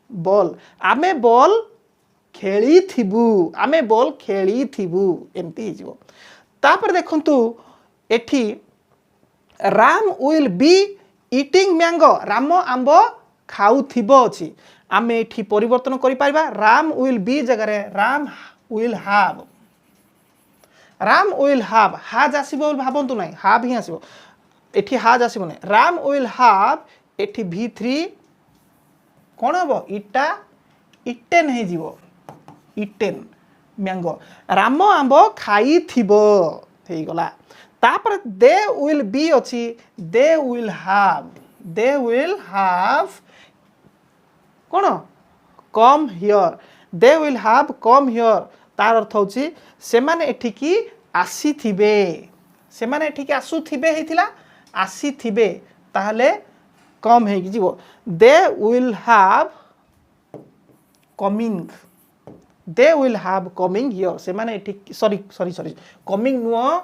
ball आमे बॉल खेली थिबु एम्ति हे जिवो तापर देखंतु एठी Ram will be eating mango Ram आंब खाऊ थिबो अछि आमे एठी परिवर्तन करि पारिबा राम विल बी जगह रे राम विल हाव हाज आसीबो भाबंतु नै हाव ही आसीबो एठी हाज आसीबो नै राम विल हाव एठी V3 कोन हबो इटा इटेन हे जीवो इटेन मैंगो राम आंब खाई थिबो हे गला तापर दे विल बी अछि they will have cone come here they will have come here तार अर्थ होछि से माने एठी की आसी थिबे से माने एठी की आसु थिबे हेतिला आसी थिबे ताहले कम हे जीवो they will have coming they will have coming here से माने एठी सॉरी कमिंग नुओ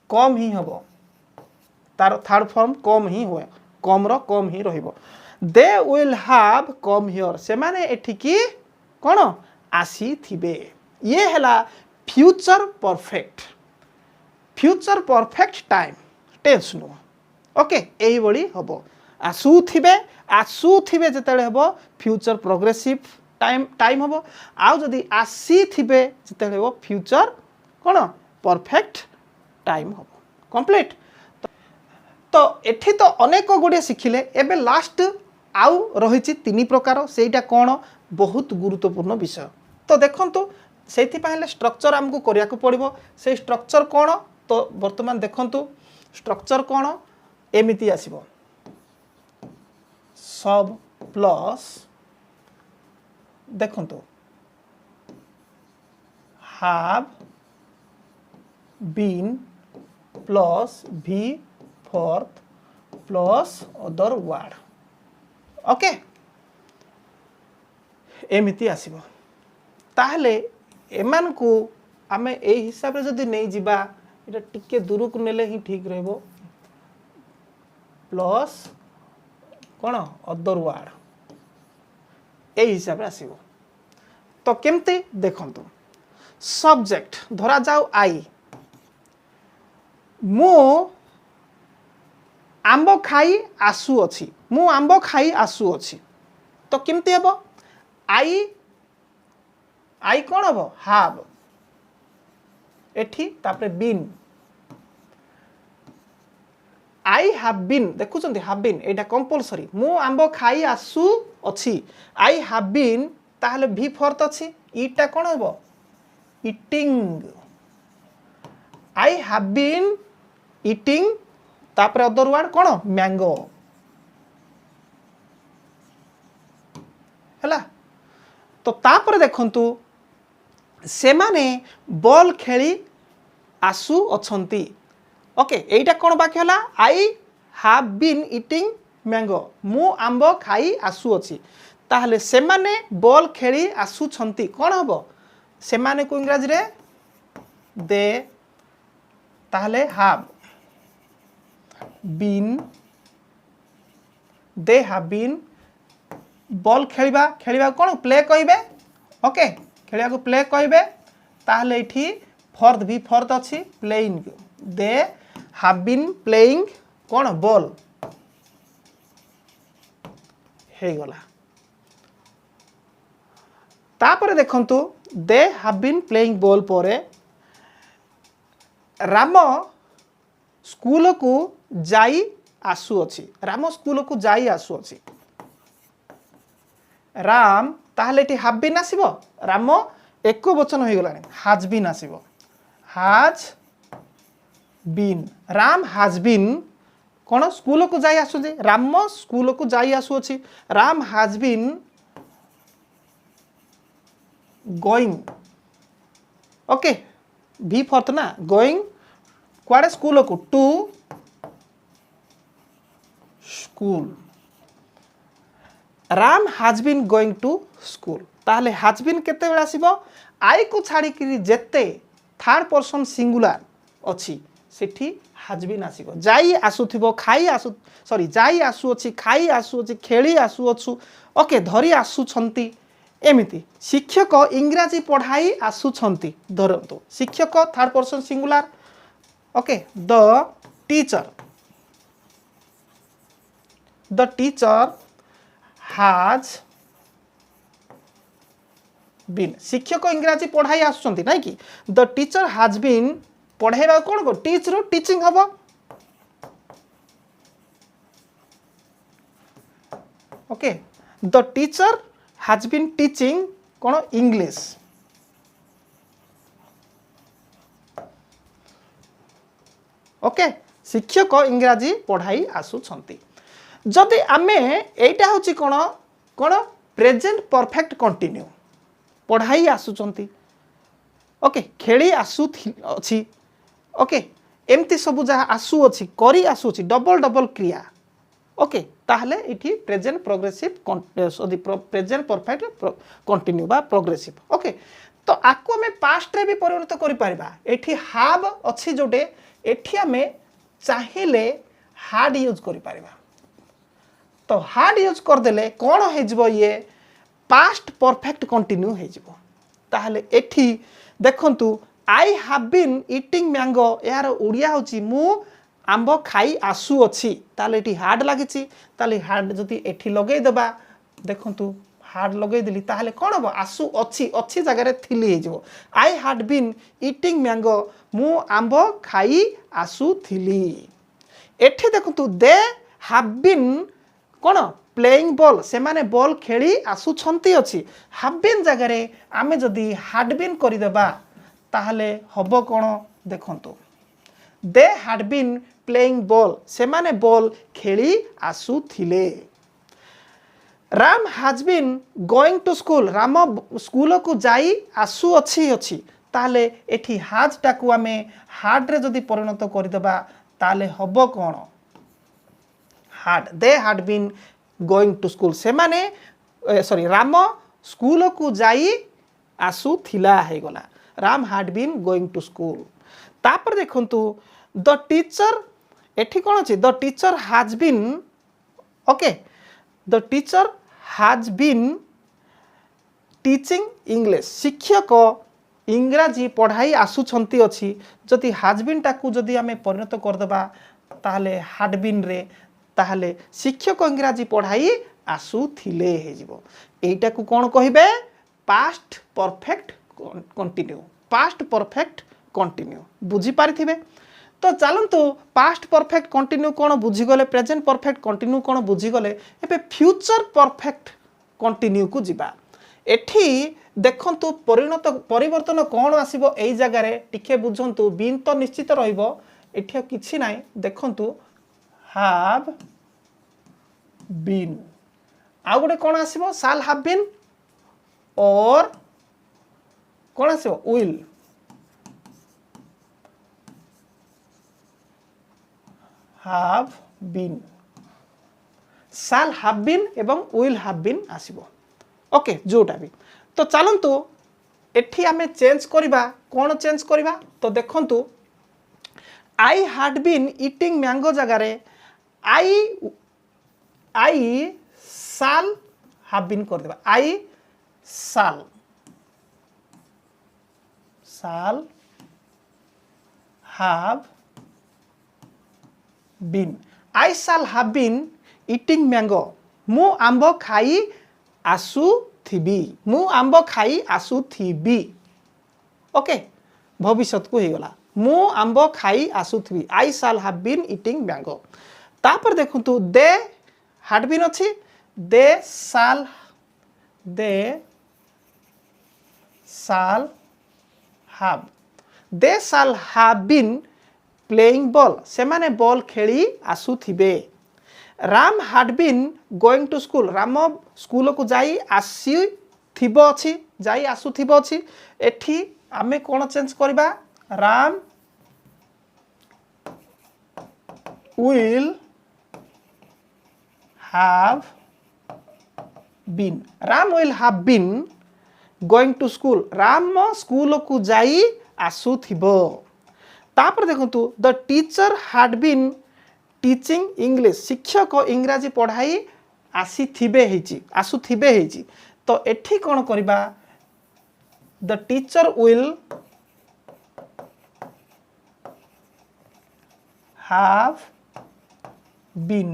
कम ही हबो तार थर्ड फॉर्म कम ही हुए कम रो कम ही रहिबो they will have come here से माने एठी की कोन आसी थिबे ये हला फ्यूचर परफेक्ट टाइम टेंस नु ओके एही बळी हबो आसु थिबे जेतेले हबो फ्यूचर प्रोग्रेसिव टाइम हबो आ जदी आसी थिबे जेतेले हबो फ्यूचर कोन परफेक्ट टाइम हबो कंप्लीट तो एठी तो अनेक गुड़े शिखिले एबे लास्ट आउ रहिछि 3 प्रकार सेटा कोन बहुत गुरुत्वपूर्ण विषय तो देखंतु सेति पहले स्ट्रक्चर हमकु करिया को पड़िबो से स्ट्रक्चर कोन तो वर्तमान देखंतु स्ट्रक्चर कोन एमिति आसीबो सब प्लस देखंतु have been plus V fourth plus other word okay एमिति आसीबो ताहले एमान को आमे ए हिसाब रे जदी नै जिबा एटा टिके दूर को नेले ही ठीक रहबो plus cone other word a हिसाब रे आसीबो तो केमते देखंतु सब्जेक्ट धरा जाऊ आई मु आंब खाई आसु अछि मु आंब खाई आसु अछि तो केमते हेबो आई कोन हेबो हाव एठी तापरे बीन आई हैव बीन देखुचंती हैव बीन एटा कंपलसरी मु आंब खाई आसु अछि आई हैव बीन ताहले भी फोर्थ अछि इटा कोन हेबो eating I have been eating तापर अदर वर्ड कोन मैंगो हला तो तापर देखंतु से माने बॉल खेली आसु अछंती ओके एटा कोन बाकी हला I have been eating mango मु आंब खाई आसु अछि ताहले से माने बॉल खेली आसु छंती कोन हबो से माने को इंग्रजी रे दे ताहले have been they have been ball खेलिबा कोन प्ले कहिबे ओके खेलिया को प्ले कहिबे ताहले इठी फोर्थ भी फोर्थ अछि playing they have been playing कोन बॉल हे गला तापर देखंतु they have been playing ball परे राम स्कूल को जाई आसुअछि राम स्कूल को जाई आसुअछि राम ताहले एटी हैव बीन आसीबो राम एक वचन हो गलानी हैज बीन आसीबो has been Ram has been कौन स्कूल को जाई आसुछि राम स्कूल को जाई आसुअछि Ram has been going okay be for ना गोइंग कुआडे स्कूल को to school Ram has been going to school ताहले हैज बीन केते बेला आसीबो आई को छाड़ी कि जेते थर्ड पर्सन सिंगुलर अछि सेठी हैज बीन आसीबो जाई आसुथिबो खाई आसु सॉरी जाई आसु अछि खाई आसु अछि खेली आसु अछु ओके धरी आसु छंती एमिति शिक्षक इंग्राजी पढ़ाई आसु छंती धरंतु शिक्षक third person singular okay the teacher has been शिक्षक इंग्राजी पढ़ाई आसुचंती नहीं कि द टीचर हैज बीन पढ़ाइबा कौन को टीच रो टीचिंग हबो okay the teacher has been teaching कौन इंग्लिश ओके शिक्षक इंग्राजी पढ़ाई आसुछंती जदि आमे एटा होची कौन कौन प्रेजेंट परफेक्ट कंटिन्यू पढ़ाई आसुचंती ओके खेली आसु अछि ओके एमती सब जहाँ आसु अछि करी आसु अछि डबल डबल क्रिया ओके ताहले इठी present progressive sorry present perfect continuous बा प्रोग्रेसिव ओके तो आको हमें पास्ट रे भी परिवर्तित करि परिबा एठी हैव अछि जोटे एठी हमें चाहिले हार्ड यूज करि परिबा तो हार्ड यूज कर देले कोन हे जबो ये पास्ट परफेक्ट कंटिन्यू हे जबो ताहले एठी देखंतु I have been eating mango यार ओडिया होची मु आंब खाई आसु अछि ताले एठी हार्ड लागिछि ताले हार्ड जति एठी लगेई देबा देखंतु हार्ड लगेई देली ताले कोन हो आसु अछि अछि जगह रे थिली हे जबो I had been eating mango मु आंब खाई आसु थिली एठी देखंतु दे हैव बीन कोन प्लेइंग बॉल से माने बॉल खेली आसु छंती अछि हैव बीन जगह रे आमे जदी हैड बीन करि देबा ताहले हबो कोन देखंतु they had been playing ball से माने बॉल खेली आसु थिले Ram has been going to school Ram school को जाई आसु अछि अछि ताले एठी हैज टाकू आमे हार्ड रे जदी परिणत करि देबा ताले हबो कोन had they had been going to school से माने सॉरी राम स्कूल को जाई आसु थिला हे गला Ram had been going to school तापर देखंतु द टीचर एठी कोन अछि the teacher has been okay the teacher has been teaching English शिक्षक इंग्राजी पढ़ाई आसु छंती अछि जति हैज बीन टाकू जदी आमे परिणत कर देबा ताहले हैड बीन रे ताहले शिक्षक इंग्राजी पढ़ाई आसु थिले हे जिवो एटा को कोन कहिबे past perfect continue past perfect continue बुझी पारिथिबे तो चलंतु पास्ट परफेक्ट कंटिन्यू कोन बुझी गले प्रेजेंट परफेक्ट कंटिन्यू कोन बुझी गले एबे फ्यूचर परफेक्ट कंटिन्यू को जिबा एठी देखंतु परिणत परिवर्तन कोन आसीबो एई जगह रे टिके बुझंतु बीन तो निश्चित रहइबो एठी किछि नाही देखंतु हैव बीन आ गोटे कोन आसीबो शाल हैव बीन और कोन आसीबो will have been shall have been एवं विल हैव बीन आसीबो ओके जोटा भी तो चलंतु एठी आमे चेंज करिबा कोन चेंज करिबा तो देखंतु I had been eating mango जगह रे आई शाल हैव बीन कर देबा I shall have been I shall have been eating mango मु आंब खाई आसु थिबी मु आंब खाई आसु थिबी ओके भविष्यत को हो गला मु आंब खाई आसुथी आई साल हैव बीन इटिंग मैंगो तापर देखंतु दे हैड बीन अछि दे साल have been playing ball से माने बॉल खेली आसुथिबे Ram had been going to school Ram school को जाई आसी थिबो अछि जाई आसुथिबो अछि एठी आमे कोन चेंज करबा Ram will have been going to school Ram school को जाई आसुथिबो तापर देखंतु the teacher had been teaching English शिक्षक इंग्राजी पढ़ाई आसुथिबे हेची तो एठी कोन करबा the teacher will have been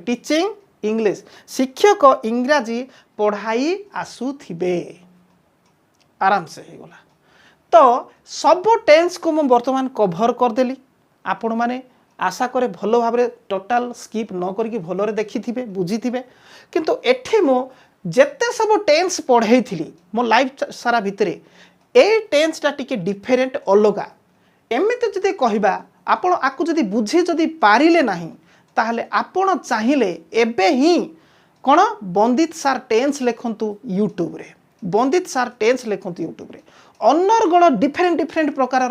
teaching English शिक्षक इंग्राजी पढ़ाई आसुथिबे आराम से हो गला तो सब टेंस को मु वर्तमान कवर कर देली आपण माने आशा करे भलो भाबरे टोटल स्किप न करके भलोरे देखिथिबे बुझिथिबे किंतु एठी मो जेते सब टेंस पढ़ाई मो लाइफ सारा भितरे ए टेंस टा टिके डिफरेंट अलगा एमिते जदि कहबा आपण आकु जदि बुझी जदि पारिले नाही ताहले आपण चाहिए एबे ही कौन बंदित सार टेंस लिखंतु यूट्यूब रे बंदित सार टेंस लिखंतु यूट्यूब रे अनर्गण डिफरेंट प्रकार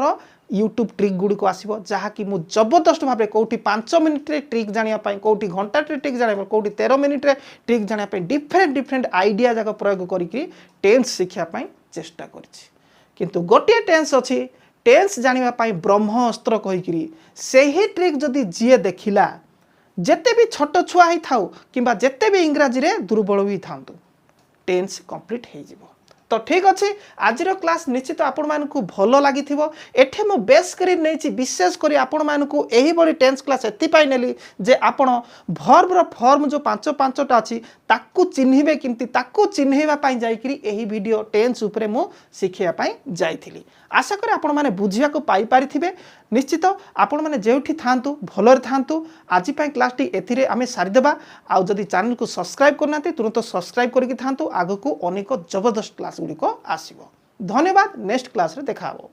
यूट्यूब ट्रिक गुड़िक आसो जहाँकि मु जबरदस्त भाव कौटी 5 मिनिट रे ट्रिक जानापी कौटी घंटा ट्रिक जाना कौटी 13 मिनिट रे ट्रिक जानापी डिफरेंट आइडिया जाक प्रयोग करके टेंस शिखापी चेष्टा करिछि किंतु गोटे टेंस अच्छी टेंस जानापी ब्रह्म अस्त्र कहीकि से ही ट्रिक जदि जीए देखिला जेते भी छोट छुआ ही थाउ किंबा जेते भी इंग्राजी रे दुर्बल भी थांतु टेंस कंप्लीट हो जिवो तो ठीक अच्छे आज क्लास निश्चित आपण मानकु भलो लागि थिबो एठे मो बेस करी नैछि विशेष करी आपण मानकु एही बडी टेंस क्लास एति पाई नेली जे आपण वर्ब रो फॉर्म जो 5टा अछि ताकू चिन्हिबे किंति ताकू चिन्हिबा पाई जाई करी एही वीडियो टेंस ऊपर मो सिखिया पाई जाईथिली आशा करी आपण माने बुझिया को पाई पारिथिबे निश्चित आपण माने जेउठी थांतु भलर थांतु आज पाई क्लास टी एथिरे आमे सारि देबा आ जदी चैनल को सब्सक्राइब करनाते तुरंत सब्सक्राइब करके थांतु आगो को अनेक जबरदस्त क्लास गुडी को आसीबो धन्यवाद नेक्स्ट क्लास रे देखा हबो।